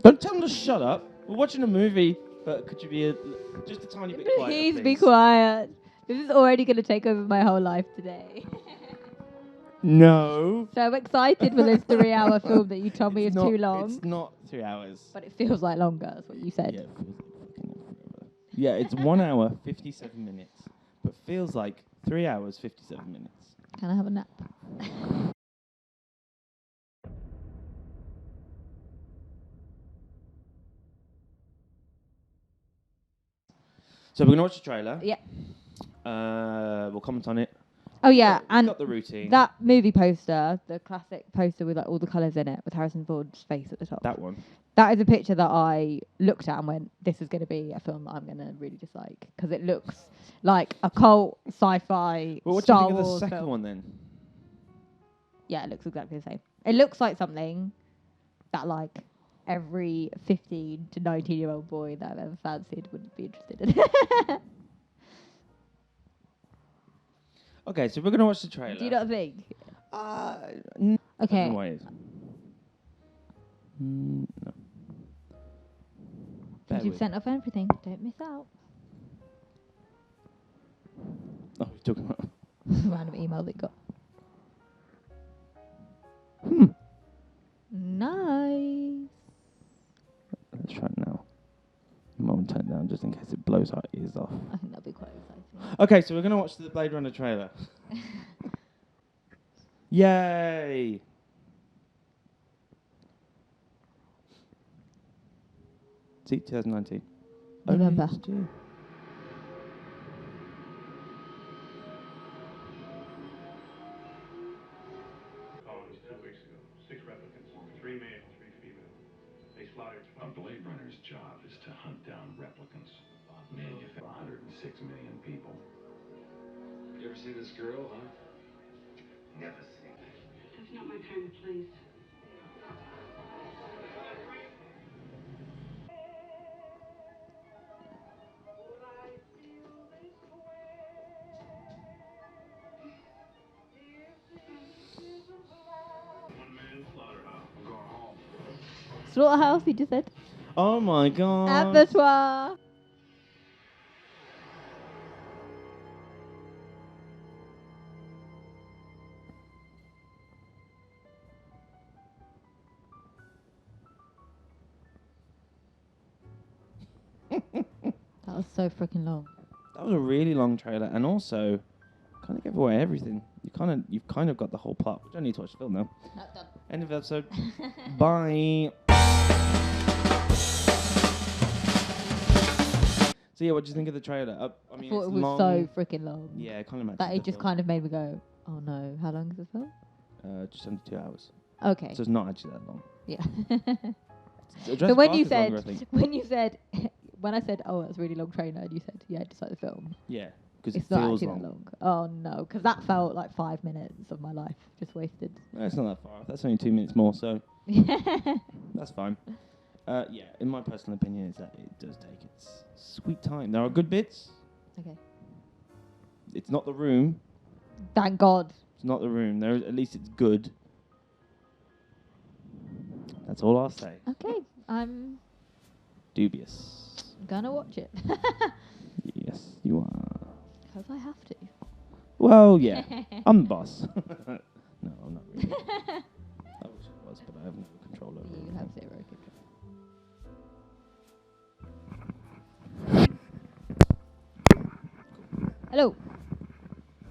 Don't tell them to shut up. We're watching a movie, but could you be just a tiny bit quiet, Please be quiet. This is already going to take over my whole life today. No. So I'm excited for this 3-hour film that you told me is too long. It's not 3 hours. But it feels like longer, that's what you said. Yeah, it feels like fucking forever. Yeah, it's 1 hour, 57 minutes. But feels like 3 hours, 57 minutes. Can I have a nap? So we're going to watch the trailer. Yeah. We'll comment on it. Oh, yeah, and got the routine. that movie poster, the classic poster with like all the colours in it, with Harrison Ford's face at the top. That one. That is a picture that I looked at and went, this is going to be a film that I'm going to really dislike. Because it looks like a cult, sci-fi, Well, what Star do you think Wars of the second film. one then? Yeah, it looks exactly the same. It looks like something that like every 15 to 19-year-old boy that I've ever fancied would be interested in. Okay, so we're going to watch the trailer. Do you not think? Okay. Okay. No. 50% off everything. Don't miss out. Oh, we're talking about... Random email that you got. Nice. Let's try it now. Mum, turn it down just in case it blows our ears off. I think that'll be quite exciting. Okay, so we're going to watch the Blade Runner trailer. Yay! See, 2019. November. Oh, no, Colonies 2 weeks ago. 6 replicants, 3 male, 3 female. They slaughtered 20. A Blade Runner's job is to hunt down replicants. Manufacture 106 million people. You ever seen this girl, huh? Never seen. That's not my kind of place. One-man slaughterhouse. I'm going home. Slaughterhouse, he just said. Oh my god. Abattoir. That was so freaking long. That was a really long trailer, and also kind of gave away everything. You've kind of got the whole plot. We don't need to watch the film now. Not done. End of episode. Bye. So yeah, what do you think of the trailer? I mean, I thought it's it was long. so freaking long. Yeah, it kind of matches. That the it just film. kind of made me go, oh no, how long is this film? Just under 2 hours. Okay. So it's not actually that long. Yeah. So So when you Jurassic Park is longer, I said, think. when I said, oh, that's a really long trailer, and you said, yeah, just like the film. Yeah, because it It's not feels actually that long. Oh no, because that felt like 5 minutes of my life just wasted. No, it's not that far. That's only 2 minutes more, so that's fine. Yeah, in my personal opinion, is that it does take its sweet time. There are good bits. Okay. It's not The Room. Thank God. It's not The Room. At least it's good. That's all I'll say. Okay, I'm Dubious. gonna watch it. Yes, you are. Because I have to. Well, yeah. I'm the boss. No, I'm not really. I wish I was, but I have no control over it. You have zero control. Hello.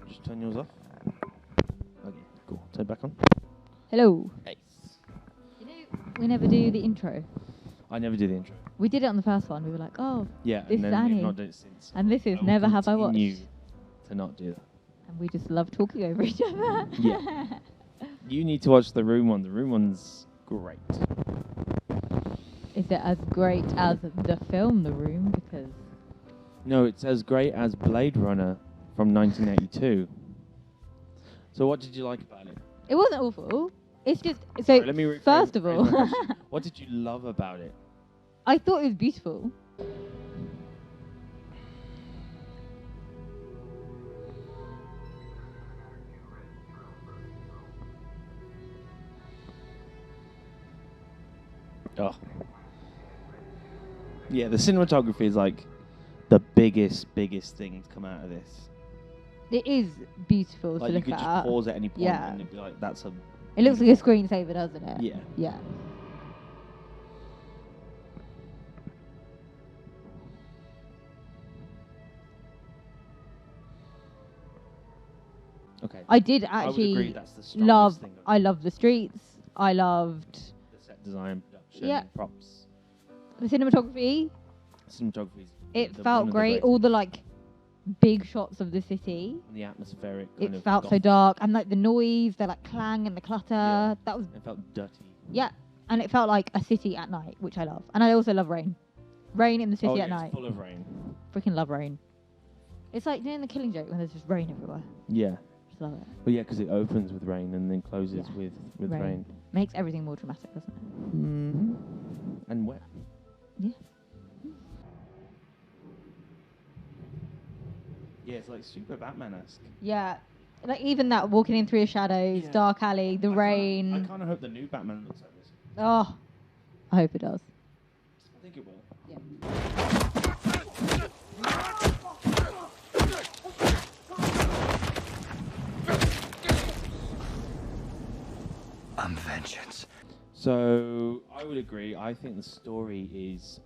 Just turn yours off. Okay, cool. Turn it back on. Hello. Hey. You know, we never do the intro. I never do the intro. We did it on the first one. We were like, oh, Yeah, This and is then we've Annie. not done it since. and this is I will Never Have I continue Watched. to not do that. And we just love talking over each other. Yeah. You need to watch The Room one. The Room one's great. Is it as great as the film The Room? Because No, it's as great as Blade Runner from 1982. So what did you like about it? it wasn't awful. It's just so. Sorry, let me rephrase- First of rephrase all, my question. What did you love about it? I thought it was beautiful. Oh, Yeah, the cinematography is like the biggest thing to come out of this. It is beautiful Like to you look could at. just pause at any point Yeah. and it'd be like, that's a... It looks like a screensaver, doesn't it? Yeah. Yeah. Okay. I did I would agree actually that's the strongest love. thing of I love the streets. I loved the set design, production, Yeah. props, the cinematography. cinematography. It felt great. All the like big shots of the city. the atmospheric. Kind It of felt so gothic. dark, and like the noise, the like clang and the clutter. Yeah. That was It felt dirty. yeah, and it felt like a city at night, which I love. And I also love rain. Rain in the city oh, at yeah, night. it's full of rain. Freaking love rain. It's like doing the Killing Joke when there's just rain everywhere. Yeah. Just love it. Well, yeah, because it opens with rain and then closes Yeah. with rain. Makes everything more dramatic, doesn't it? Mm-hmm. And wet. Yeah. Yeah, it's like super Batman-esque. Yeah. Like even that walking in through the shadows, Yeah. dark alley, the rain. I kind of hope the new Batman looks like this. Oh, I hope it does. I think it will. I'm vengeance. So I would agree. I think the story is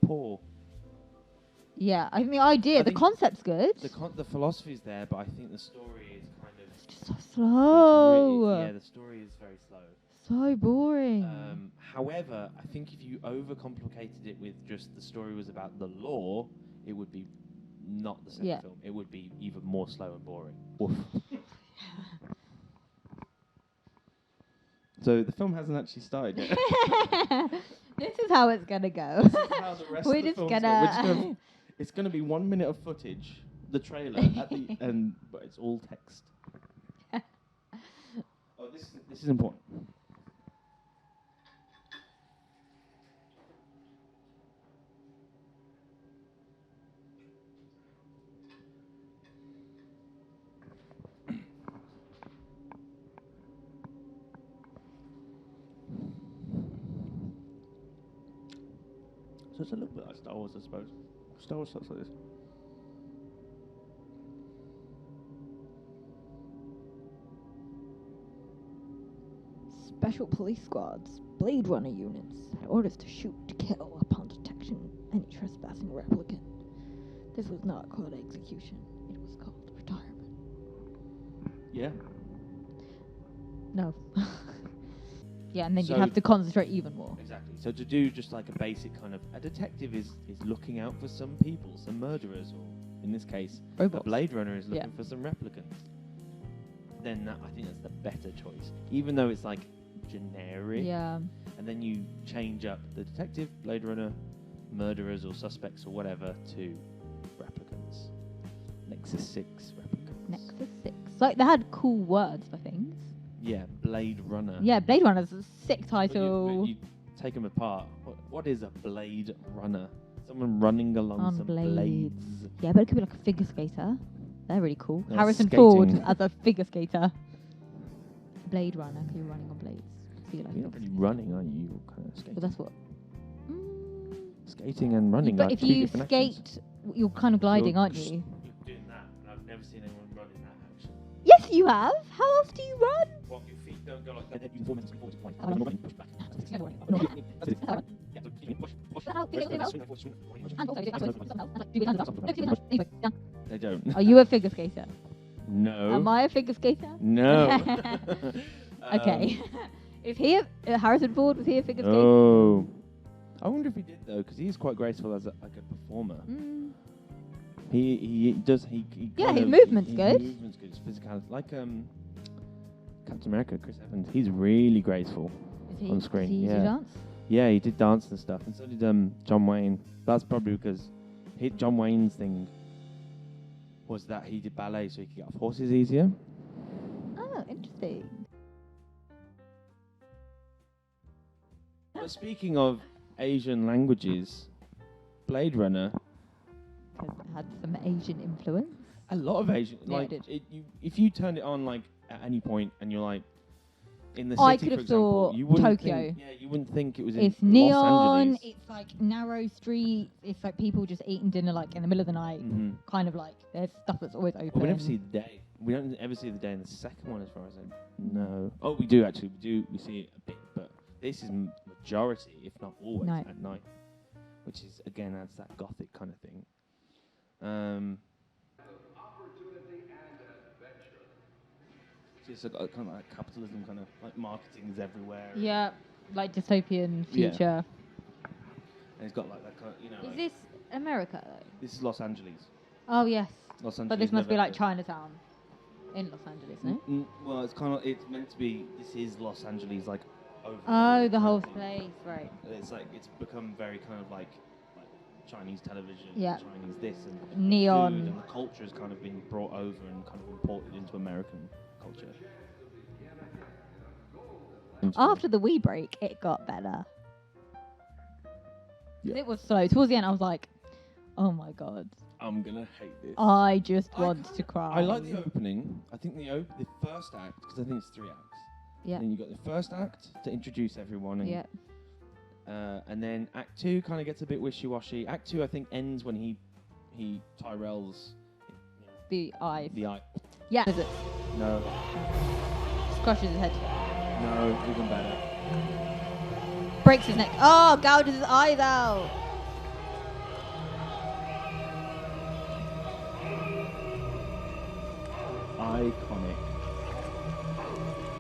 poor. Yeah, I think the idea, I the think concept's good. The philosophy's there, but I think the story is kind of It's just so slow. yeah, the story is very slow. So boring. However, I think if you overcomplicated it with just the story was about the law, it would be not the same Yeah. film. It would be even more slow and boring. Woof. So the film hasn't actually started yet. This is how it's gonna go. This is how the rest We're of the just film's gonna. We're just gonna it's going to be 1 minute of footage, the trailer at the end, but it's all text. Oh, this is important. So it's a little bit like Star Wars, I suppose. Star Wars starts like this. Special police squads, Blade Runner units, had orders to shoot to kill upon detection any trespassing replicant. This was not called execution, it was called retirement. Yeah. No. Yeah, and then So- you'd have to concentrate even more. Exactly. So to do just like a basic kind of... A detective is looking out for some people, some murderers, or in this case, Robots. a Blade Runner is looking Yeah. for some replicants. Then I think that's the better choice. Even though it's like generic. Yeah. And then you change up the detective, Blade Runner, murderers or suspects or whatever to replicants. Nexus 6 replicants. Nexus 6. Like, they had cool words for things. Yeah, Blade Runner. Yeah, Blade Runner's a sick But title. you take them apart. What is a Blade Runner? Someone running along On some blades. blades. Yeah, but it could be like a figure skater. They're really cool. Yeah, Harrison skating. Ford as a figure skater. Blade Runner could be running on blades. See, like You're not figure really running, are you? You're kind of skating. Well, that's what. Skating and running But are if two you different skate, actions. you're kind of gliding, You're aren't just- you? You're doing that, and I've never seen anyone run in that action. Yes, you have. How else do you run? What, your feet don't go like that, then you forward to point. Oh, no. Push back. They don't. Are you a figure skater? No. Am I a figure skater? No. Okay. If Harrison Ford was he a figure skater? Oh. I wonder if he did though, because he's quite graceful as a performer. Mm. He does he Yeah, kind his of- movement's his good. movement's good. His physicality, like Captain America, Chris Evans. He's really graceful on screen. Does he yeah. dance? Yeah, he did dance and stuff, and so did John Wayne. That's probably because John Wayne's thing was that he did ballet so he could get off horses easier. Oh, interesting. But speaking of Asian languages, Blade Runner, Because it had some Asian influence. a lot of Asian, Yeah, like it did. if you turn it on like at any point and you're like, in the I city, could for have example, thought you wouldn't Tokyo. think, you wouldn't think it was It's in neon. Los Angeles. It's like narrow streets. It's like people just eating dinner like in the middle of the night. Mhm. Kind of like there's stuff that's always open. Well, we never see the day. We don't ever see the day in the second one, as far as I know. Oh, we do actually. We see it a bit, but this is majority, if not always, Night. at night, which is again adds that gothic kind of thing. So it's kind of like capitalism, kind of like marketing is everywhere. Yeah, like dystopian Yeah. future. And it's got like that kind of, Is like, this America though? this is Los Angeles. Oh yes. Los Angeles. But this must be like Nevada. Chinatown in Los Angeles, no? Well, it's kind of it's meant to be. This is Los Angeles, like over. Oh, the whole thing. place, right? It's like it's become very kind of like Chinese television, Yeah. Chinese this and Neon. food, and the culture has kind of been brought over and kind of imported into American culture. After the wee break, it got better. Yeah. It was slow. Towards the end, I was like, "Oh my god, I'm gonna hate this. I just I want to cry." I like the opening. I think the first act, because I think it's 3 acts. Yeah. Then you got the first act to introduce everyone. And, Yeah. And then Act 2 kind of gets a bit wishy-washy. Act 2, I think, ends when he Tyrell's The eyes. the eye. Yeah. Is it? No, Crushes his head. no, even better. Breaks his neck. Oh, gouges his eyes out. Iconic.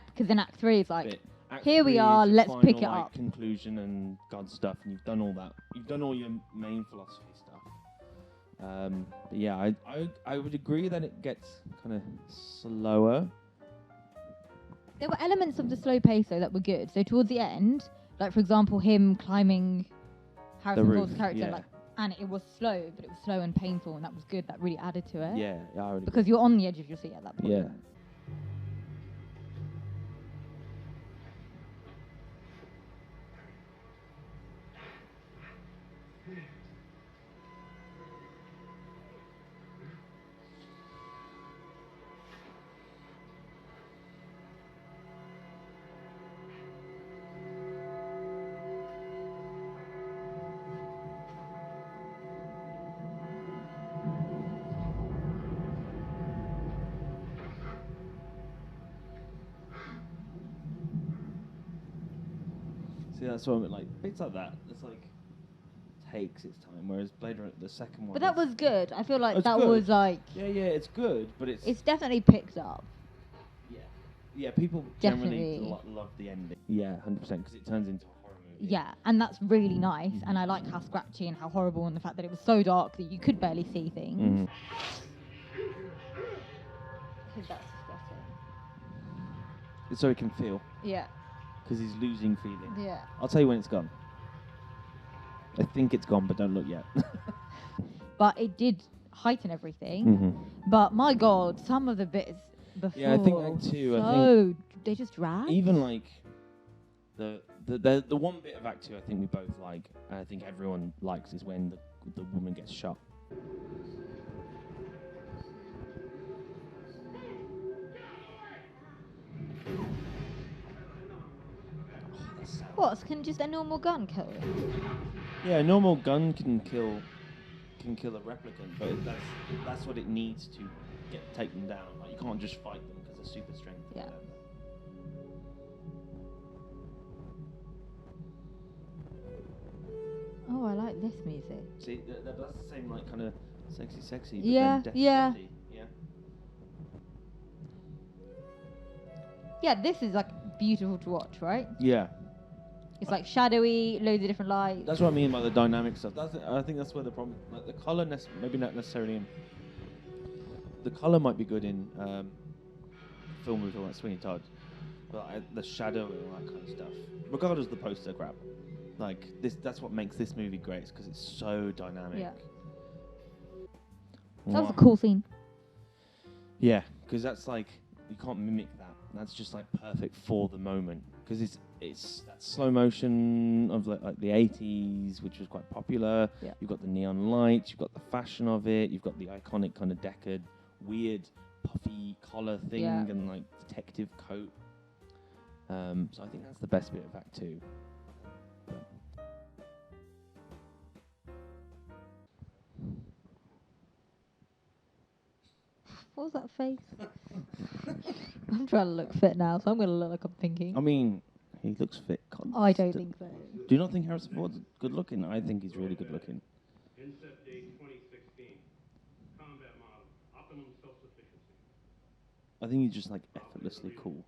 Because in Act 3, it's like, bit. Act here we 3 are, is the let's final, pick it like, up. Conclusion and God stuff, and you've done all that. You've done all your main philosophy stuff. But yeah, I would agree that it gets kind of slower. there were elements of the slow pace, though, that were good. So towards the end, like, for example, him climbing Harrison roof, Ford's character, yeah. like, and it was slow, but it was slow and painful, and that was good. That really added to it. Yeah, I would agree. Because you're on the edge of your seat at that point. Yeah. See, that's what I mean, like bits like that. It's like takes its time, whereas Blade Runner, the second one. But that was good. I feel like It's that good. was like, Yeah, it's good, but it's definitely picked up. yeah. People generally Definitely. love the ending. Yeah, 100%, because it turns into a horror movie. Yeah, and that's really nice. And I like how scratchy and how horrible, and the fact that it was so dark that you could barely see things. Mhm. Because that's disgusting. So it can feel, Yeah, because he's losing feeling. yeah. I'll tell you when it's gone. I think it's gone, but don't look yet. But it did heighten everything. Mhm. But my God, some of the bits before. Yeah, I think Act 2, I So they just drag. Even like the one bit of Act 2 I think we both like, and I think everyone likes, is when the woman gets shot. What? Can just a normal gun kill him? Yeah, a normal gun can kill a replicant, but that's what it needs to get taken down. Like, you can't just fight them because they're super strength. or Yeah. whatever. Oh, I like this music. See, that's the same like kind of sexy. But Yeah, then death yeah. deathy, yeah. Yeah, this is like beautiful to watch, right? Yeah. It's like shadowy, loads of different lights. That's what I mean by the dynamic stuff. I think that's where the problem. Like the color, maybe not necessarily in. The color might be good in film movies like Sweeney Todd, but the shadow and all that kind of stuff. Regardless of the poster crap, like that's what makes this movie great, because it's so dynamic. Yeah. That was a cool scene. Yeah, because that's like you can't mimic that. That's just like perfect for the moment, because it's that slow motion of like the 80s, which was quite popular. Yeah. You've got the neon lights, you've got the fashion of it, you've got the iconic kind of weird puffy collar thing, Yeah. and like detective coat. So I think that's the best bit of Act 2. What was that face? I'm trying to look fit now, so I'm going to look like I'm thinking. I mean, he looks fit. I don't think so. Do you not think Harrison Ford's good looking? I think he's really good looking. Incept date 2016. Combat model. Optimum self-sufficiency. I think he's just like effortlessly cool.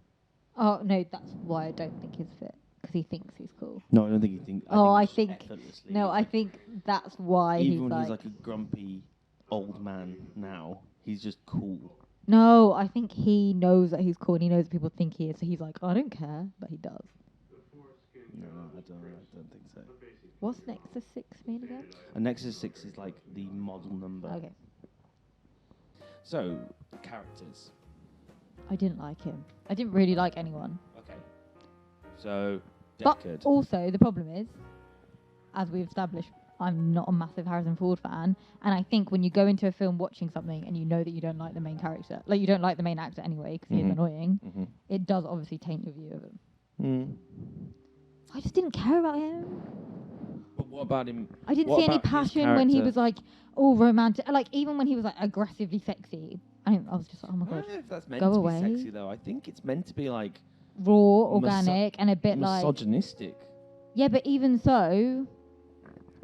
Oh, no, that's why I don't think he's fit. Because he thinks he's cool. No, I don't think he thinks. I he's think. effortlessly. No, I think that's why even he's when like. he's like a grumpy old man now, he's just cool. No, I think he knows that he's cool and he knows that people think he is. So he's like, I don't care, but he does. No, I don't think so. What's Nexus 6 mean again? And Nexus 6 is like the model number. Okay. So, characters. I didn't like him. I didn't really like anyone. Okay. So, But Deckard. also, the problem is, as we've established, I'm not a massive Harrison Ford fan. And I think when you go into a film watching something and you know that you don't like the main character, like you don't like the main actor anyway because he's annoying, it does obviously taint your view of him. I just didn't care about him. But what about him? I didn't see any passion when he was like, all romantic. Like, even when he was like aggressively sexy. I was just like, oh my I god. don't know if that's meant Go to away. be sexy though. I think it's meant to be like Raw, organic, and a bit like. misogynistic. Yeah, but even so,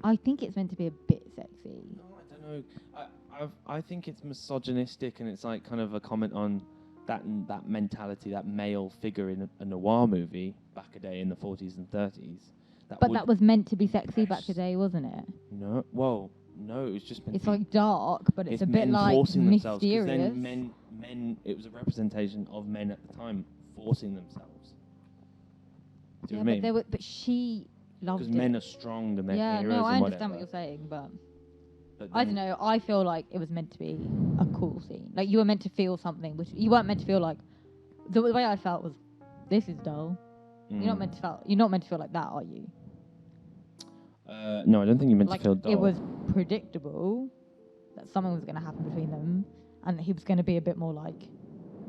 I think it's meant to be a bit sexy. No, I don't know. I think it's misogynistic, and it's like kind of a comment on that mentality, that male figure in a noir movie back a day in the 40s and 30s. But that was meant to be sexy back today, wasn't it? No, well, no, it was just meant It's to be like dark, but it's a bit men like forcing themselves, 'cause mysterious. then men, it was a representation of men at the time forcing themselves. Do you know what I mean? But she loved it. Because men are strong and they're yeah, heroes no, I and understand whatever. what you're saying, but But I then- don't know. I feel like it was meant to be a cool scene. Like you were meant to feel something, which you weren't meant to feel like. The way I felt was, this is dull. You're not meant to feel like that, are you? No, I don't think you meant Like to feel dull. it was predictable that something was going to happen between them, and that he was going to be a bit more like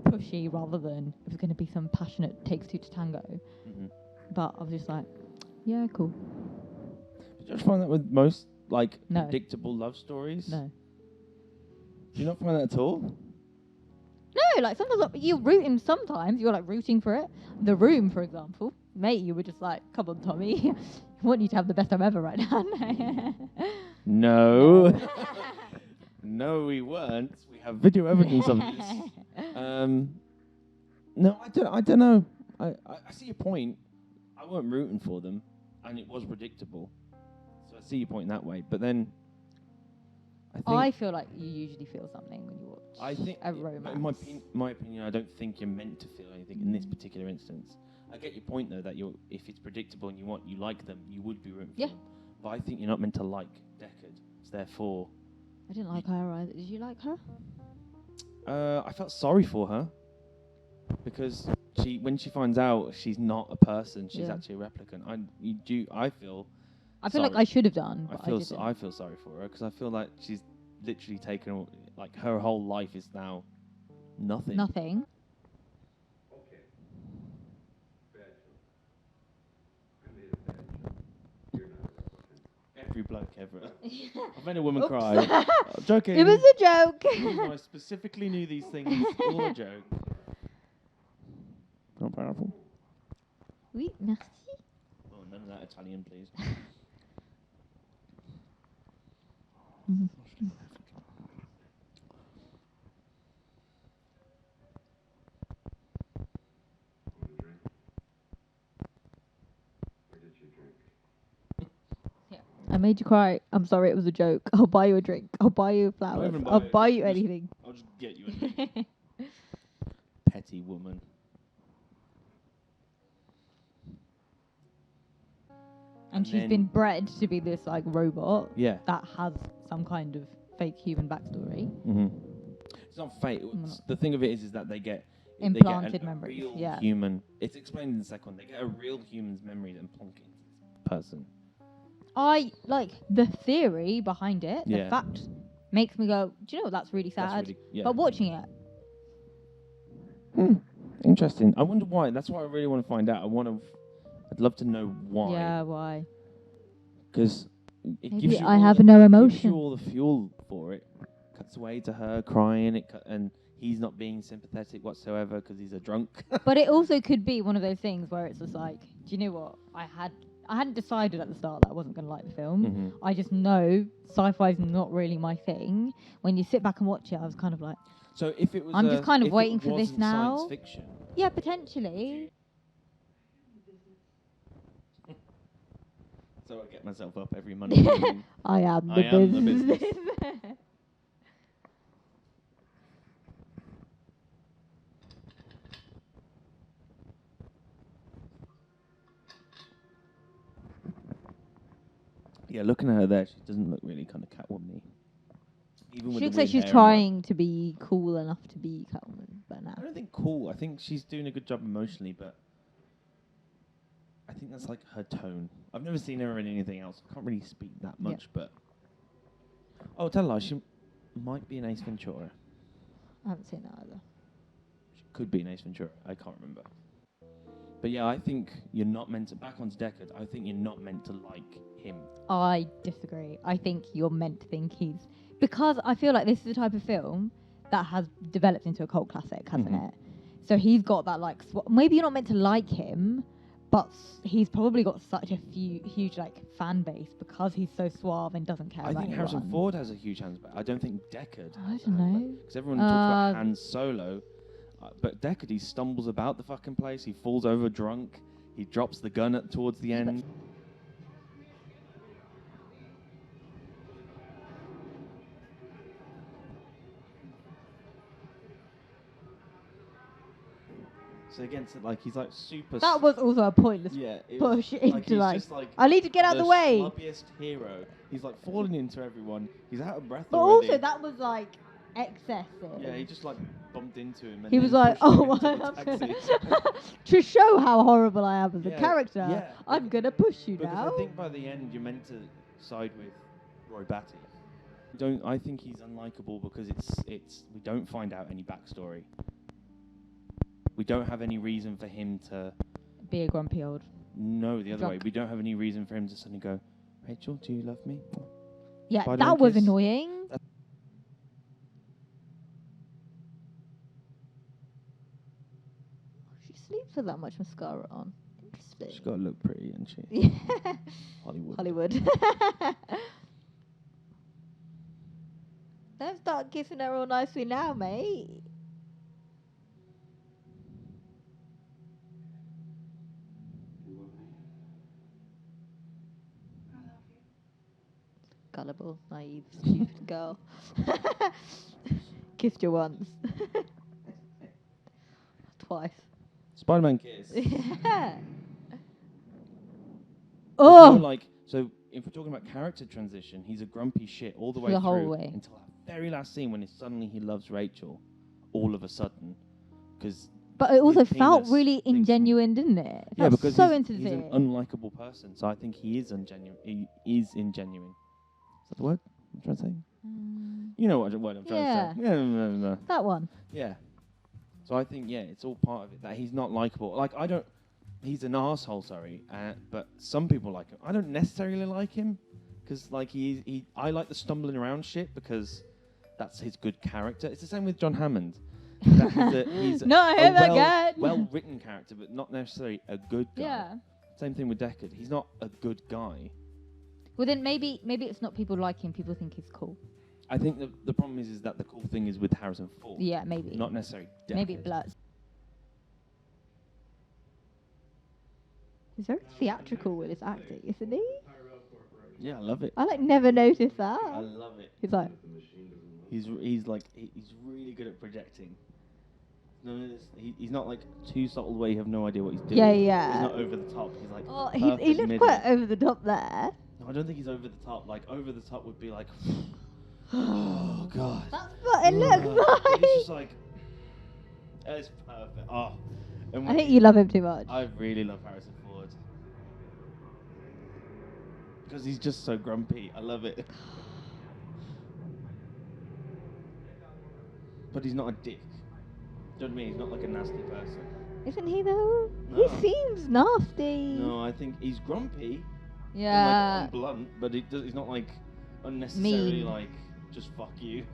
pushy rather than it was going to be some passionate takes two to tango. But I was just like, yeah, cool. Did you ever find that with most like No. predictable love stories? No. Do you not find that at all? No, like sometimes you're rooting. Sometimes you're like rooting for it. The Room, for example, mate, you were just like, "Come on, Tommy, I want you to have the best time ever right now." No. No, we weren't. We have video evidence of this. No, I don't know. I see your point. I weren't rooting for them, and it was predictable. So I see your point that way. But then, I feel like you usually feel something when you watch a but romance. in my opinion, I don't think you're meant to feel anything in this particular instance. I get your point though that if it's predictable and you like them, you would be rooting for them. But I think you're not meant to like Deckard. So therefore, I didn't like her either. Did you like her? I felt sorry for her because when she finds out she's not a person, she's actually a replicant. I feel like I should have done. But I feel sorry for her because I feel like she's literally taken like her whole life is now nothing. Nothing. Okay. Bad joke. I made a bad joke. You're not a replicant. Every bloke ever. I've made a woman cry. I'm joking. It was a joke. I specifically knew these things. All a joke. Not powerful. Oui, merci. Oh, none of that Italian, please. Want a drink? Or did you drink? I made you cry. I'm sorry, it was a joke. I'll buy you a drink. I'll buy you flowers. even buy I'll it. buy you Just- anything. I'll just get you a petty woman. And she's then- been bred to be this like robot Yeah. that has some kind of fake human backstory. It's not fake. The thing of it is that they get Implanted they get memories, real yeah. human. It's explained in the second one. They get a real human's memory then plonk into this person. I like the theory behind it. Yeah. The fact makes me go, do you know what? That's really That's sad. really- yeah. But watching it, Interesting. I wonder why. That's what I really want to find out. I'd love to know why. Yeah, why? Because it Maybe gives you I all have the- no It gives emotion. you all the fuel for it. Cuts away to her crying, and he's not being sympathetic whatsoever because he's a drunk. But it also could be one of those things where it's just like, do you know what? I hadn't decided at the start that I wasn't going to like the film. Mhm. I just know sci-fi is not really my thing. When you sit back and watch it, I was kind of like, So if it was, I'm just kind of if it waiting for this wasn't now. Science fiction. yeah, potentially. So I get myself up every Monday morning. I am I the am the business. Yeah, looking at her there, she doesn't look really kind of Catwoman-y. Even with She the looks like weird she's hair and trying to be cool enough to be Catwoman, but no. I don't think cool. I think she's doing a good job emotionally, but I think that's like her tone. I've never seen her in anything else. I can't really speak that much, but tell a lie, she might be an Ace Ventura. I haven't seen that either. She could be an Ace Ventura. I can't remember. But yeah, I think you're not meant to. Back onto Deckard. I think you're not meant to like him. I disagree. I think you're meant to think he's... Because I feel like this is the type of film that has developed into a cult classic, hasn't Mhm. it? So he's got that, like... maybe you're not meant to like him, but he's probably got such a huge, like, fan base because he's so suave and doesn't care I about think Harrison anyone. Ford has a huge hands back. I don't think Deckard. I don't know. Because everyone talks about Uh, Han Solo. But Deckard, he stumbles about the fucking place. He falls over drunk. He drops the gun towards the end. So again, he's like super. That was also a pointless yeah, it push was, into, he's like... just like I need to get out of the way! Sloppiest hero. He's like falling into everyone. He's out of breath But already. also, that was, like, excessive. Yeah, he just like bumped into him. And He then was like, pushed him oh, into I'm the gonna... taxi. to show how horrible I am as a Yeah, character, yeah. I'm gonna push you Because now. I think by the end you're meant to side with Roy Batty. I think he's unlikable because it's we don't find out any backstory. We don't have any reason for him to Be a grumpy old... No, the other way. Drunk. We don't have any reason for him to suddenly go, Rachel, do you love me? Yeah, Spider-Man that was kiss. annoying. She sleeps with that much mascara on. Interesting. She's got to look pretty, isn't she? Yeah. Hollywood. Hollywood. Don't start kissing her all nicely now, mate. You love me? I love you. Gullible, naive, stupid girl. Kissed you once. Twice. Spider-Man kiss. Yeah. Oh! Oh! So if we're talking about character transition, he's a grumpy shit all the way The through whole way. until that very last scene when suddenly he loves Rachel all of a sudden. Because But it also his felt penis really thinks- ingenuine, didn't it? It Yeah, felt because so he's an insincere. unlikable person. So I think he is ingenuine. He is ingenuine. Is that the word I'm trying to say? You know what I'm trying to say. Yeah, no. That one. Yeah. So I think, it's all part of it, that he's not likable. Like, he's an arsehole, sorry, but some people like him. I don't necessarily like him, because, like, I like the stumbling around shit, because that's his good character. It's the same with John Hammond. He's Not him again. well-written character, but not necessarily a good guy. Yeah. Same thing with Deckard. He's not a good guy. Well, then maybe it's not people like him. People think he's cool. I think the problem is that the cool thing is with Harrison Ford. Yeah, maybe. Not necessarily Deckard. Maybe it blurs. He's very theatrical with his acting, isn't he? Yeah, I love it. I never noticed that. I love it. He's like, He's really good at projecting. He's not like too subtle where you have no idea what he's doing. Yeah, yeah. He's not over the top. He's like oh, perfect he looked middle. quite over the top there. No, I don't think he's over the top. Like over the top would be like, oh god. That's what it looks But it's just like. like, it's perfect. Oh, and I think you love him too much. I really love Harrison Ford because he's just so grumpy. I love it. But he's not a dick. Do you know what I mean? He's not like a nasty person. Isn't he though? No. He seems nasty. No, I think he's grumpy. Yeah. And, like, blunt, but he's not like unnecessarily Mean. like just fuck you.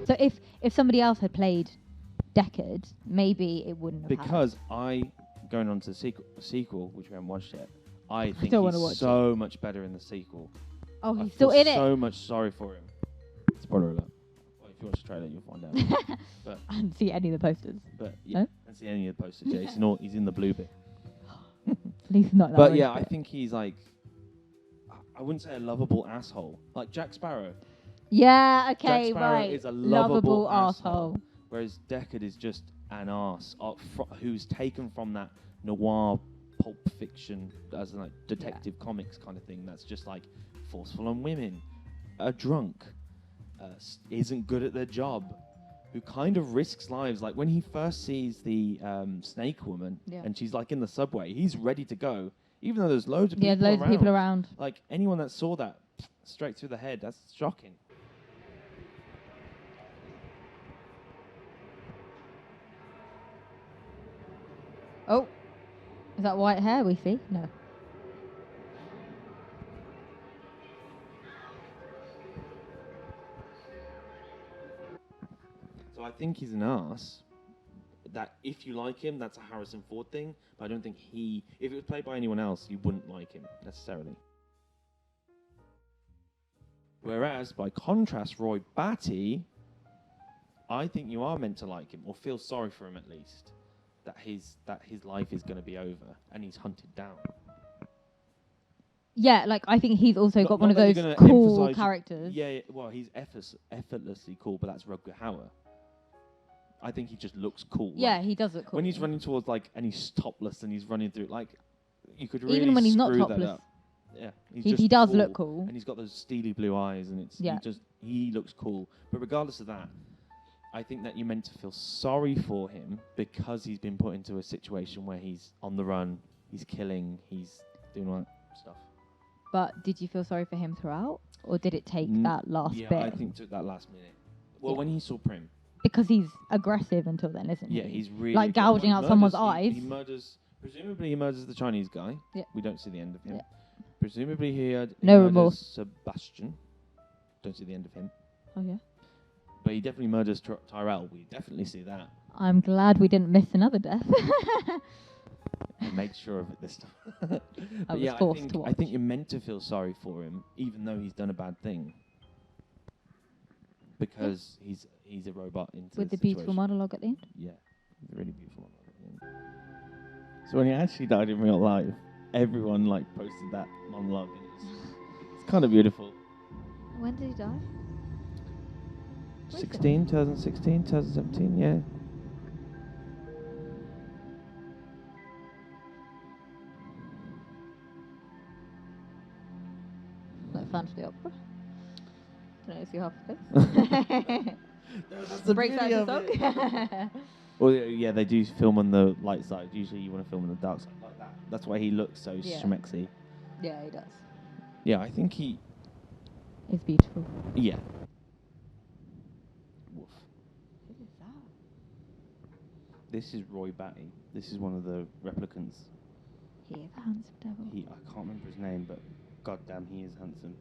So if somebody else had played Deckard, maybe it wouldn't have Because going on to the sequel, which we haven't watched yet, I think don't wanna he's watch so much better in the sequel. Oh, I he's still feel in it. so much sorry for him. Spoiler alert. Well, if you watch the trailer, you'll find out. But I didn't see any of the posters. yeah, No? I see any of the posters. Yeah, he's in the blue bit. At least not that But orange yeah, I bit. think he's like, I wouldn't say a lovable asshole, like Jack Sparrow. Yeah, okay, Jack Sparrow right. is a lovable asshole. Whereas Deckard is just an arse who's taken from that noir pulp fiction as like detective comics kind of thing. That's just like forceful on women, a drunk, isn't good at their job, who kind of risks lives. Like when he first sees the snake woman and she's like in the subway, he's ready to go, even though there's loads of people loads of people around. Like anyone that saw that straight through the head, that's shocking. Oh, is that white hair we see? No. So I think he's an arse. That if you like him, that's a Harrison Ford thing. But I don't think if it was played by anyone else, you wouldn't like him necessarily. Whereas, by contrast, Roy Batty, I think you are meant to like him or feel sorry for him at least. That his life is going to be over and he's hunted down. Yeah, like I think he's also got one of Not that those you're gonna cool emphasise- characters. Yeah, well, he's effortlessly cool, but that's Rutger Hauer. I think he just looks cool. Yeah, like, he does look cool. when he's running towards and he's topless and he's running through like, you could really Even when he's not screw that topless. up. Yeah, He does look cool. and he's got those steely blue eyes, and he looks cool. But regardless of that, I think that you're meant to feel sorry for him because he's been put into a situation where he's on the run, he's killing, he's doing all that stuff. But did you feel sorry for him throughout, or did it take that last Yeah, bit? I think it took that last minute. Well, when he saw Prim. Because he's aggressive until then, isn't he? Yeah, he's really like gouging out someone's eyes. He murders. Presumably, he murders the Chinese guy. Yeah. We don't see the end of him. Yeah. Presumably, he No murders remorse. Sebastian. Don't see the end of him. Oh yeah. But he definitely murders Tyrell. We definitely see that. I'm glad we didn't miss another death. I made sure of it this time. I But was yeah, forced to watch. I think you're meant to feel sorry for him, even though he's done a bad thing. Because he's a robot into With the situation. beautiful monologue at the end. Yeah, the really beautiful monologue at the end. So when he actually died in real life, everyone posted that monologue, and it's kind of beautiful. When did he die? 2016, 2017, yeah. Like fantasy opera. Don't know if you half the face. That's the Breaks out beauty the of it. song. Well, yeah, they do film on the light side. Usually you want to film on the dark side like that. That's why he looks so schmexy. Yeah, he does. Yeah, I think he... It's beautiful. Yeah. Woof. Who is that? This is Roy Batty. This is one of the replicants. He is a handsome devil. I can't remember his name, but goddamn, he is handsome.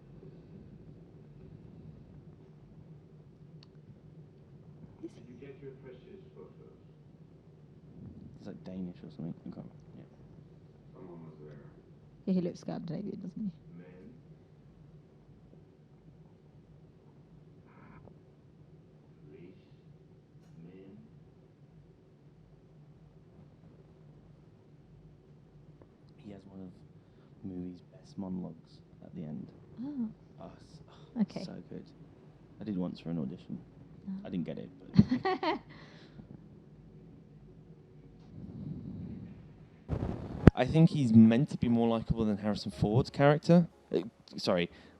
Did you get your precious photos? It's like Danish or something. I can't remember. Yeah. Someone was there. Yeah, he looks Scandinavian, doesn't he? Men. Police. Men. He has one of the movie's best monologues at the end. Oh. Oh, Okay. so good. I did once for an audition. Oh. I didn't get it, but... I think he's meant to be more likable than Harrison Ford's character.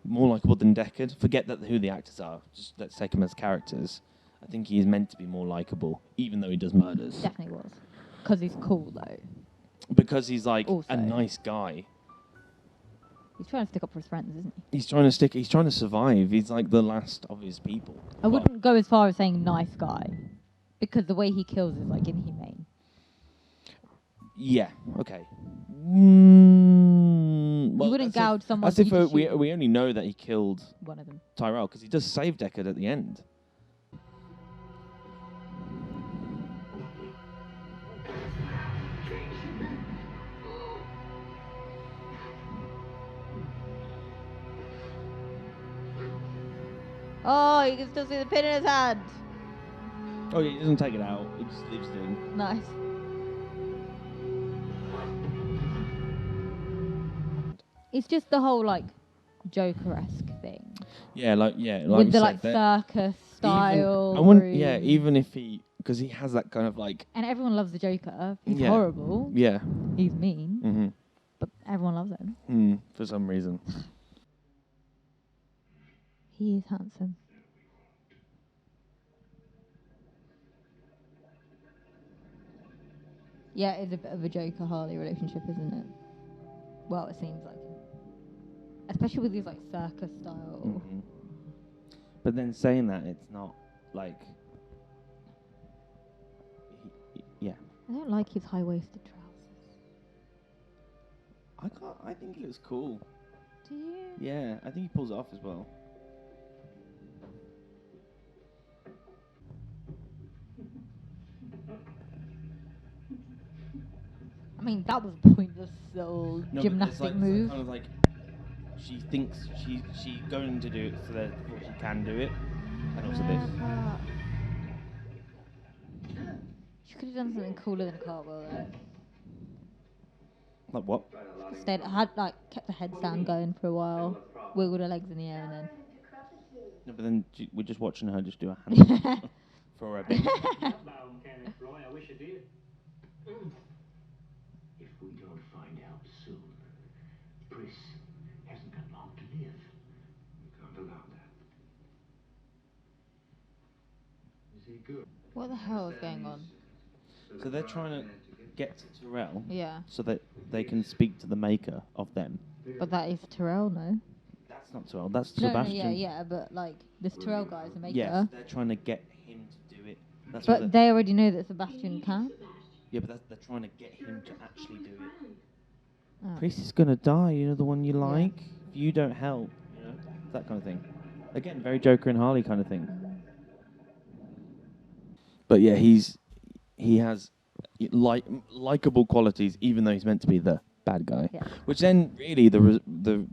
More likable than Deckard. Forget who the actors are. Just let's take them as characters. I think he is meant to be more likable, even though he does murders. Definitely was. Because he's cool, though. Because he's Also. a nice guy. He's trying to stick up for his friends, isn't he? He's trying to survive. He's like the last of his people. I wouldn't go as far as saying nice guy. Because the way he kills is like inhumane. Yeah. Okay. You wouldn't gouge someone. As if you just we shoot only know that he killed one of them. Tyrell because he does save Deckard at the end. Oh, you can still see the pin in his hand. Oh yeah, he doesn't take it out. He just leaves it in. Nice. It's just the whole like Joker-esque thing. Yeah, like with we the said, like that circus style. I wouldn't. room. Yeah, even if he, because he has that kind of like. And everyone loves the Joker. He's Yeah. horrible. Yeah. He's mean. Mm-hmm. But everyone loves him. For some reason. He is handsome. Yeah, it's a bit of a Joker Harley relationship, isn't it? Well, it seems like it. Especially with these like circus style. Mm-hmm. But then saying that, it's not like. Yeah. I don't like his high-waisted trousers. I think he looks cool. Do you? Yeah, I think he pulls it off as well. I mean, that was a pointless little No, but gymnastic there's, like, move. Kind of like she thinks she's going to do it, so that she can do it, and also this. She could have done something cooler than a cartwheel there. Like what? Kept the headstand going for a while, wiggled her legs in the air, and then. No, but then we're just watching her just do a hand for a bit. Roy, I wish you did. If we don't find out soon, Briss hasn't got long to live. We can't allow that. Is he good? What the hell is going on? So they're trying to get to Tyrell, Yeah. so that they can speak to the maker of them. But that is Tyrell, no? That's not Tyrell. That's No, Sebastian. yeah, but like this Tyrell guy's the maker. Yes, they're trying to get him to do it. That's But what they already know that Sebastian can. yeah, but they're trying to get him to actually do it. Oh. Priest is gonna die. You know, the one you like. If you don't help, you know, that kind of thing. Again, very Joker and Harley kind of thing. But yeah, he has likable qualities, even though he's meant to be the bad guy. Yeah. Which then really the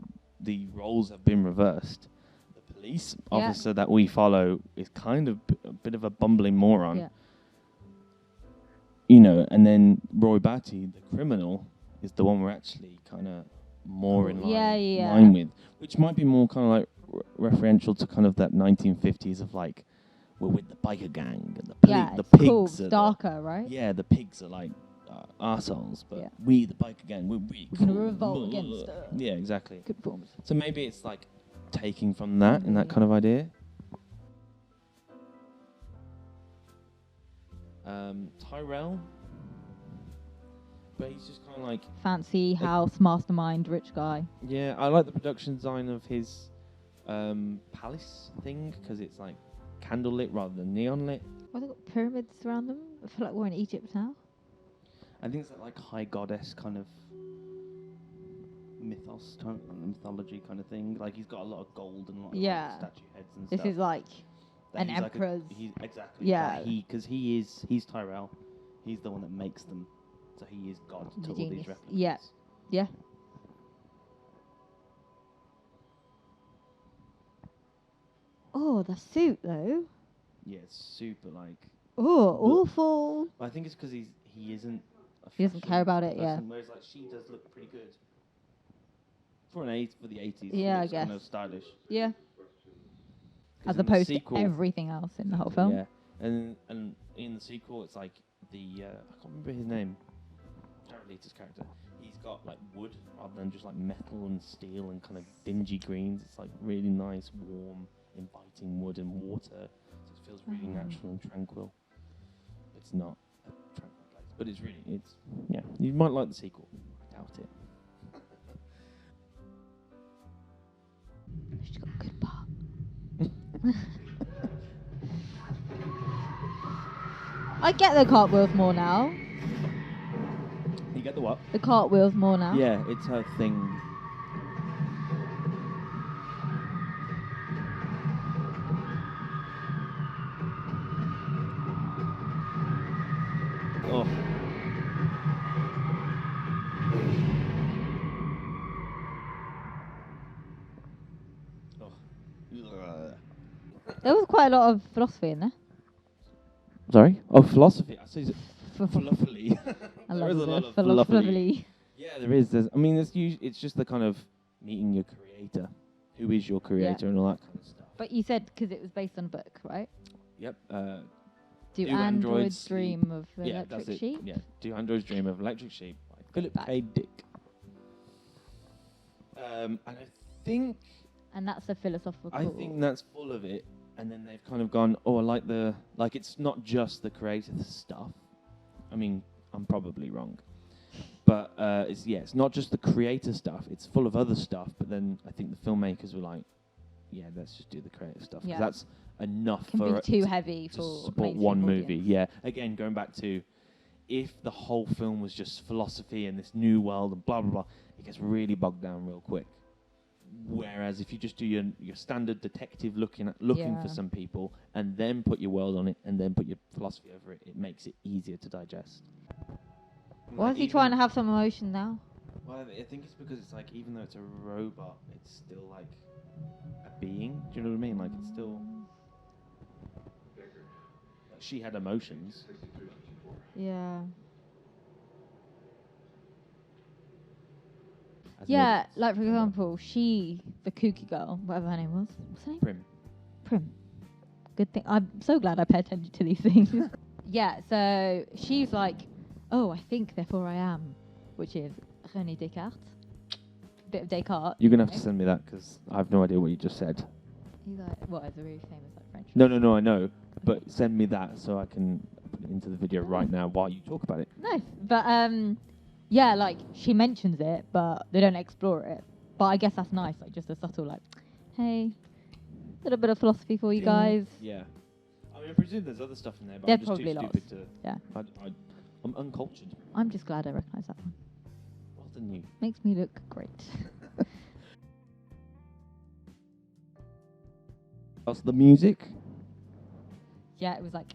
roles have been reversed. The police officer that we follow is kind of a bit of a bumbling moron. Yeah. You know, and then Roy Batty, the criminal, is the one we're actually kind of more in line with, which might be more kind of like referential to kind of that 1950s of like, we're with the biker gang and the pigs cool. are Darker, right? Yeah, the pigs are like arseholes, but we, the biker gang, we're really We're cool. gonna revolt against it. Yeah, exactly. Good performance. So maybe it's like taking from that and that kind of idea. Tyrell, but he's just kind of like Fancy house, mastermind, rich guy. yeah. I like the production design of his palace thing because it's like candlelit rather than neon lit. Why they got pyramids around them? I feel like we're in Egypt now. I think it's that like high goddess kind of mythology kind of thing. Like he's got a lot of gold and a lot of like, statue heads and This stuff. is like That an he's like emperor's. exactly. Yeah. Because he's Tyrell. He's the one that makes them. So he is God The to all genius. these replicas. Yeah. Yeah. Oh, the suit though. Yeah, it's super like. Oh, awful. I think it's because he isn't. He doesn't care about it, yeah. Whereas like she does look pretty good. For the 80s. Yeah, I it's guess. kind of stylish. Yeah. 'Cause As in the opposed to sequel- everything else in the whole film. Yeah, and in the sequel, it's like the I can't remember his name. Jared Leto's character. He's got like wood rather than just like metal and steel and kind of dingy greens. It's like really nice, warm, inviting wood and water. So it feels really natural and tranquil. It's not a tranquil place, but it's yeah. You might like the sequel. I doubt it. She's got a good part. I get the cartwheels more now. You get the what? The cartwheels more now. Yeah, it's her thing. Oh. There was quite a lot of philosophy in there. Sorry? Oh, philosophy. I say fluffily. I There love is a the lot of philosophy. Yeah, there is. I mean, it's just the kind of meeting your creator. Who is your creator and all that kind of stuff. But you said because it was based on a book, right? Yep. Do androids dream of Yeah, electric that's it. sheep? Yeah. Do androids dream of electric sheep? By Philip Back. K. Dick. And I think And that's a philosophical. I think that's full of it. And then they've kind of gone, oh, I like it's not just the creative stuff. I mean, I'm probably wrong. But it's not just the creator stuff. It's full of other stuff. But then I think the filmmakers were like, yeah, let's just do the creative stuff. 'Cause that's enough Can for be too heavy to for support mainstream one audience. movie. Yeah. Again, going back to if the whole film was just philosophy and this new world and blah, blah, blah, it gets really bogged down real quick. Whereas if you just do your standard detective looking for some people and then put your world on it and then put your philosophy over it, it makes it easier to digest. Why is he trying to have some emotion now? Well, I think it's because it's like even though it's a robot, it's still like a being. Do you know what I mean? Like it's still. Like she had emotions. 63, 64. Yeah. As Yeah, an like for example, the kooky girl, whatever her name was. What's her name? Prim. Prim. Good thing. I'm so glad I pay attention to these things. Yeah, so she's like, oh, I think, therefore I am, which is René Descartes. Bit of Descartes. You're gonna have to send me that because I have no idea what you just said. He's like, what, is a really famous like French. No, I know. But send me that so I can put it into the video right now while you talk about it. Nice. But yeah, like she mentions it, but they don't explore it. But I guess that's nice, like just a subtle like, hey, little bit of philosophy for you guys. Yeah. I mean, I presume there's other stuff in there, but There's I'm just probably too lots. stupid to. Yeah. I'm uncultured. I'm just glad I recognise that one. Well done, you. Makes me look great. That's the music. Yeah, it was like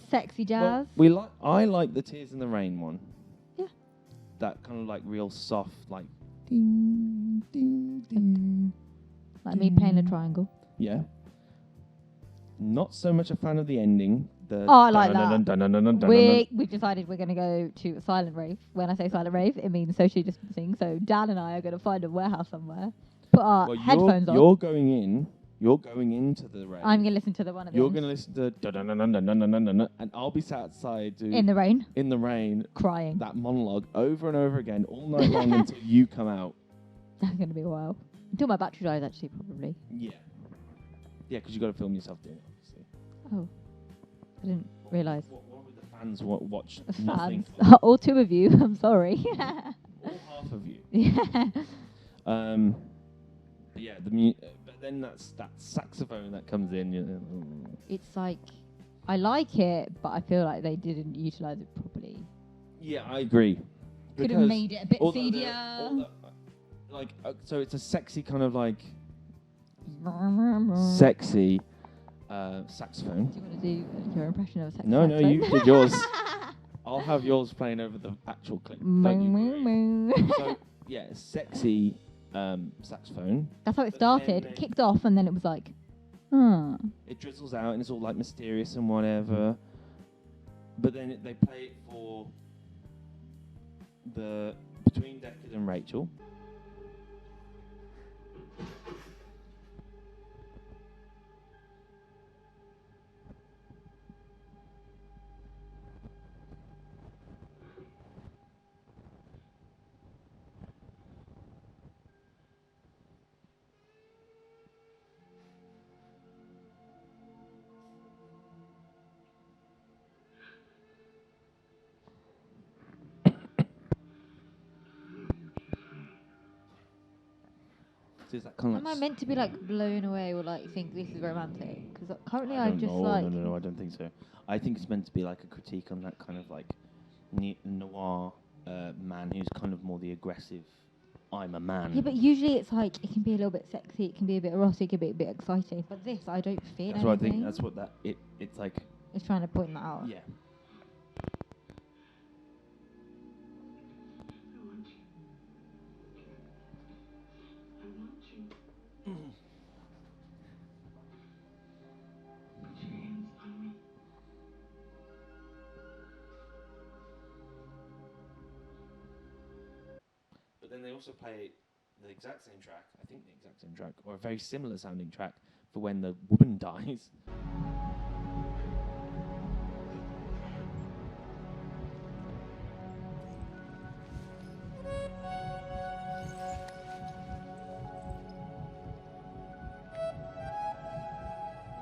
sexy jazz. Well, I like the Tears in the Rain one. Yeah. That kind of like real soft, like ding, ding, ding. Like me playing a triangle. Yeah. Not so much a fan of the ending. Oh, I like that. We've decided we're going to go to a silent rave. When I say silent rave, it means socially distancing. So Dan and I are going to find a warehouse somewhere, put our headphones on. You're going into the rave. I'm going to listen to the one at the You're end. going to listen to and I'll be sat outside In the rain. In the rain. Crying. That monologue over and over again all night long until you come out. That's going to be a while. Until my battery dies, actually, probably. Yeah. Yeah, because you've got to film yourself doing it, obviously. Oh. I didn't realise. What would the fans watch? The Nothing. fans. All two of you. I'm sorry. All half of you. Yeah. But yeah, but then that's that saxophone that comes in. It's like, I like it, but I feel like they didn't utilise it properly. Yeah, I agree. Could have made it a bit seedier. So it's a sexy kind of like sexy saxophone. Do you want to do your impression of a sexy No, saxophone? you did yours. I'll have yours playing over the actual clip. Don't you worry. So yeah, sexy saxophone. That's how it But started. then It kicked off, and then it was like, huh. It drizzles out and it's all like mysterious and whatever. But then they play it for between Deckard and Rachel. So is that kind of Am I meant to be like blown away or like think this is romantic? Because currently I I'm don't just know. like. No, I don't think so. I think it's meant to be like a critique on that kind of like noir man who's kind of more the aggressive. I'm a man. Yeah, but usually it's like it can be a little bit sexy, it can be a bit erotic, it can be a bit exciting. But this, I don't feel That's what I anything. think. That's what that it's like. It's trying to point that out. Yeah. I want you. I want you. Put your hands on me. But then they also play the exact same track. I think the exact same track, or a very similar sounding track for when the woman dies.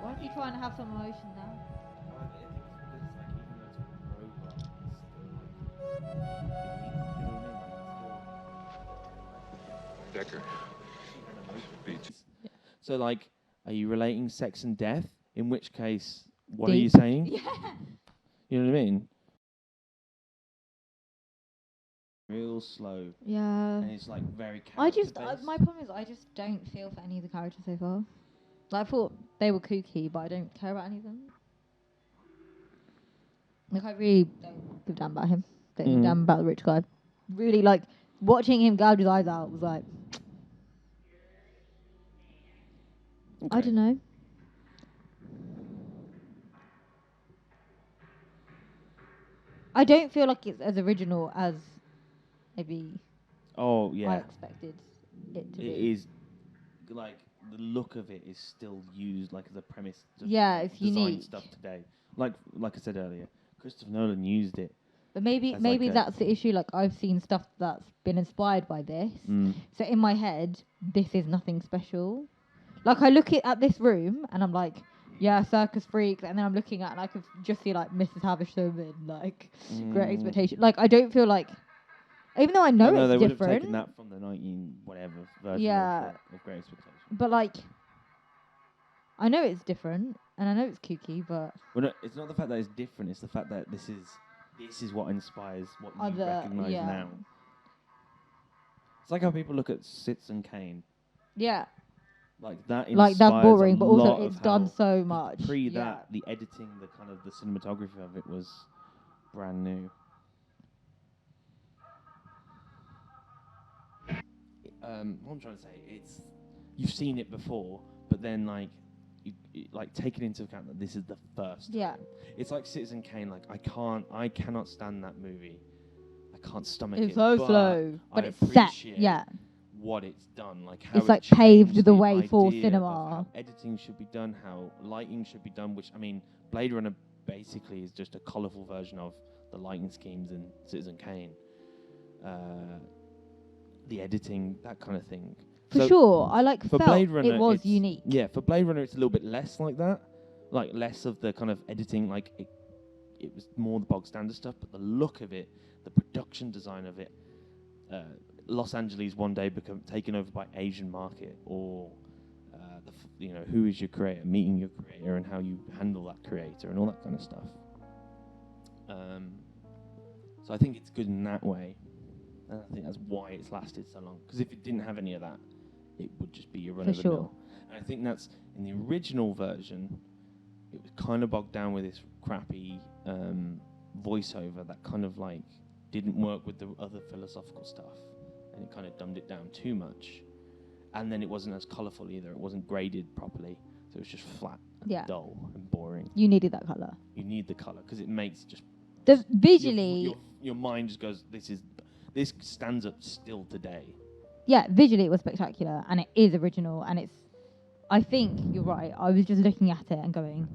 Why are you trying to have some emotion now? I think it's because it's like even though it's a robot, it's still like you know what I mean? Like, Decker. Beach. so like, are you relating sex and death? In which case, what are Deep. you saying? Yeah. You know what I mean? Real slow, Yeah. and it's like very. I just, character-based. my problem is I just don't feel for any of the characters so far. Like, I thought they were kooky, but I don't care about any of them. Like, I really don't give a damn about him. Don't give a damn about the rich guy. Really, like, watching him gouge his eyes out was like, I don't know. I don't feel like it's as original as maybe Oh I yeah, expected it to it be. is. Like the look of it is still used like as a premise. To Yeah, it's design unique. stuff today. Like I said earlier, Christopher Nolan used it. But maybe as maybe like a- that's the issue. Like, I've seen stuff that's been inspired by this. So in my head, this is nothing special. Like, I look at this room and I'm like, yeah, circus freaks, and then I'm looking at and I could just see like Mrs. Havisham and like Great Expectation. Like, I don't feel like, even though I know no, it's they would different. have taken that from the 19 whatever version Yeah. of Great Expectations. But like, I know it's different and I know it's kooky, but Well, no, it's not the fact that it's different. It's the fact that this is what inspires what you other recognise yeah, now. It's like how people look at Citizen Kane. yeah. Like that Like, inspires that's boring, a but lot also of it's done how so much. Pre yeah. that, the editing, the kind of the cinematography of it was brand new. What I'm trying to say, it's you've seen it before, but then like you like taking into account that this is the first. Yeah. time. It's like Citizen Kane. Like I cannot stand that movie. I can't stomach It's it. so but slow, but I it's set. appreciate Yeah. what it's done, like how It's it like paved changed the way for idea of cinema. how editing should be done, how lighting should be done. Which I mean, Blade Runner basically is just a colourful version of the lighting schemes in Citizen Kane. The editing, that kind of thing. For So sure, I like for felt Blade Runner, it was it's- unique. Yeah, for Blade Runner, it's a little bit less like that, like less of the kind of editing. Like it was more the bog standard stuff, but the look of it, the production design of it. Los Angeles one day become taken over by Asian market, or who is your creator, meeting your creator, and how you handle that creator, and all that kind of stuff. So I think it's good in that way, and I think that's why it's lasted so long. Because if it didn't have any of that, it would just be your run of the mill. And I think that's in the original version. It was kind of bogged down with this crappy voiceover that kind of like didn't work with the other philosophical stuff, and it kind of dumbed it down too much. And then it wasn't as colourful either. It wasn't graded properly, so it was just flat, and dull, and boring. You needed that colour. You need the colour because it makes just visually. Your mind just goes, this stands up still today. Yeah, visually it was spectacular, and it is original, and it's. I think you're right. I was just looking at it and going,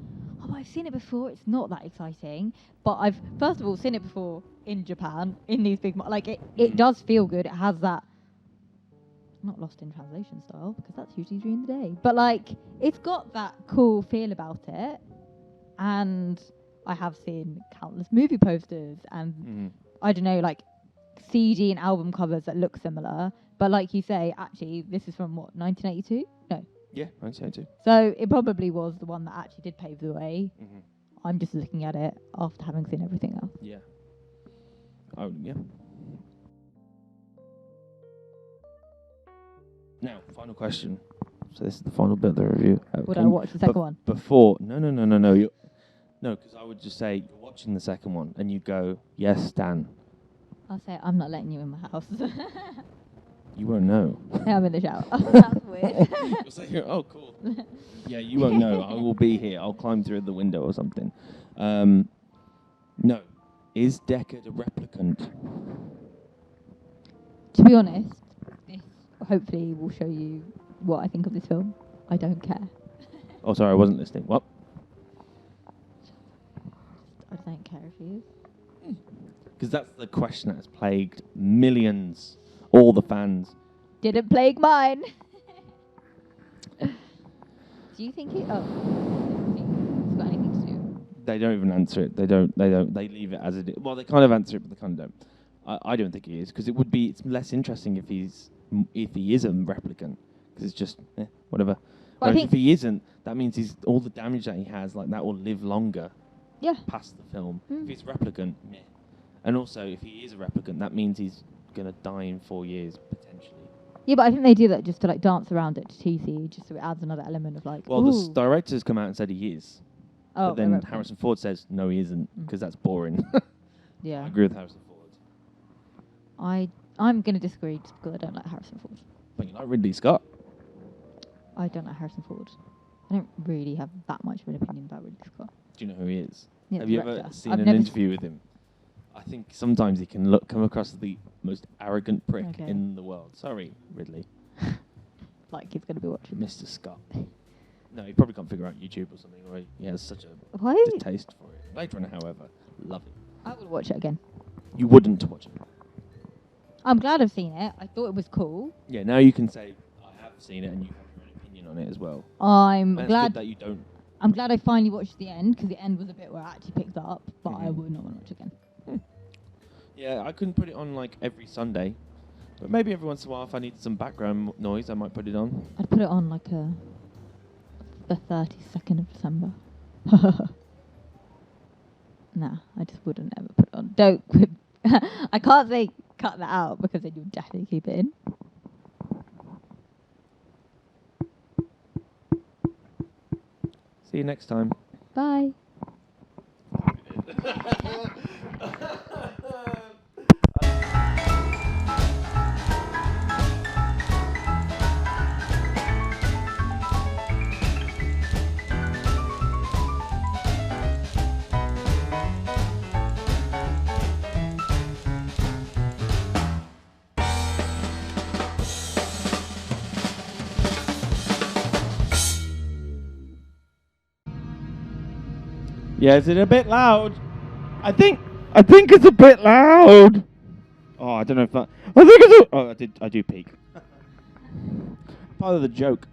oh, I've seen it before. It's not that exciting, but I've first of all seen it before in Japan in these big it does feel good. It has that. Not lost in translation style, because that's usually during the day. But like, it's got that cool feel about it, and I have seen countless movie posters and I don't know, like CD and album covers that look similar. But like you say, actually, this is from what, 1982? No. Yeah, 1982. So it probably was the one that actually did pave the way. Mm-hmm. I'm just looking at it after having seen everything else. Yeah. Oh, yeah. Now, final question. So this is the final bit of the review. Would I watch the second one? Before, no. No, because I would just say you're watching the second one, and you go, yes, Dan. I'll say I'm not letting you in my house. You won't know. Hey, I'm in the shower. That's weird. You'll say, oh, cool. Yeah, you won't know. I will be here. I'll climb through the window or something. No. Is Deckard a replicant? To be honest, this hopefully will show you what I think of this film. I don't care. Oh, sorry, I wasn't listening. What? I don't care if he is. Because that's the question that has plagued millions, all the fans. Didn't plague mine. Do you think it? Oh, it's got anything to do. They don't even answer it. They don't. They leave it as it is. Well, they kind of answer it, but they kind of don't. I don't think he is, because it's less interesting if he is a replicant, because it's just whatever. Well, Whereas if he isn't, that means all the damage that he has, like that will live longer. Yeah. Past the film. If he's a replicant, meh. And also, if he is a replicant, that means he's gonna die in 4 years potentially. Yeah, but I think they do that just to like dance around it to TC, just so it adds another element of like. Well, the director's come out and said he is. Oh, but then Harrison Ford says no, he isn't, because that's boring. Yeah. I agree with Harrison Ford. I'm gonna disagree just because I don't like Harrison Ford. But you like Ridley Scott? I don't like Harrison Ford. I don't really have that much of an opinion about Ridley Scott. Do you know who he is? Yeah, Have you director. ever seen I've an never interview with him? I think sometimes he can come across as the most arrogant prick in the world. Sorry, Ridley. Like he's gonna be watching. Mr. Scott. No, he probably can't figure out YouTube or something, or he has such a Why? distaste for it. Blade Runner, however, love it. I would watch it again. You wouldn't watch it. I'm glad I've seen it. I thought it was cool. Yeah, now you can say, I have seen it, and you have your own opinion on it as well. I'm And it's glad good that you don't. I'm glad I finally watched the end, because the end was a bit where I actually picked up, but I would not want to watch it again. Yeah, I couldn't put it on like every Sunday, but maybe every once in a while, if I need some background noise, I might put it on. I'd put it on like the 32nd of December. Nah, I just wouldn't ever put it on. Don't. I can't say cut that out, because then you'll definitely keep it in. See you next time. Bye. Yeah, is it a bit loud? I think it's a bit loud. Oh, I don't know if that. I think it's. I do peak. Part of the joke.